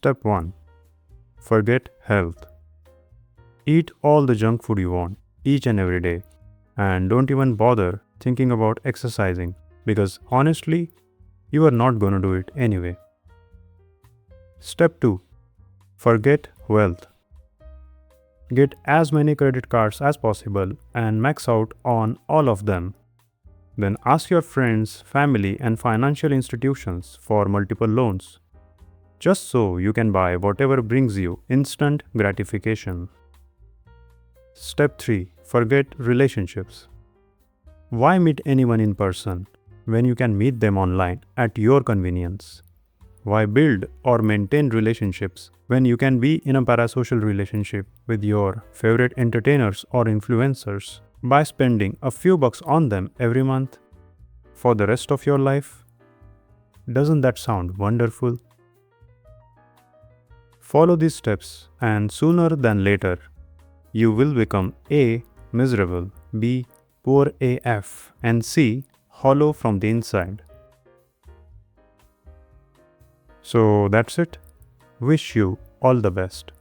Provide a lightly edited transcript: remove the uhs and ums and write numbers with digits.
Step 1. Forget health. Eat all the junk food you want, each and every day, and don't even bother thinking about exercising because honestly, you are not going to do it anyway. Step 2. Forget wealth. Get as many credit cards as possible and max out on all of them. Then ask your friends, family, and financial institutions for multiple loans, just so you can buy whatever brings you instant gratification. Step 3. Forget relationships. Why meet anyone in person when you can meet them online at your convenience? Why build or maintain relationships when you can be in a parasocial relationship with your favorite entertainers or influencers by spending a few bucks on them every month for the rest of your life? Doesn't that sound wonderful? Follow these steps and sooner than later, you will become A. miserable, B. poor AF, and C. hollow from the inside. So that's it. Wish you all the best.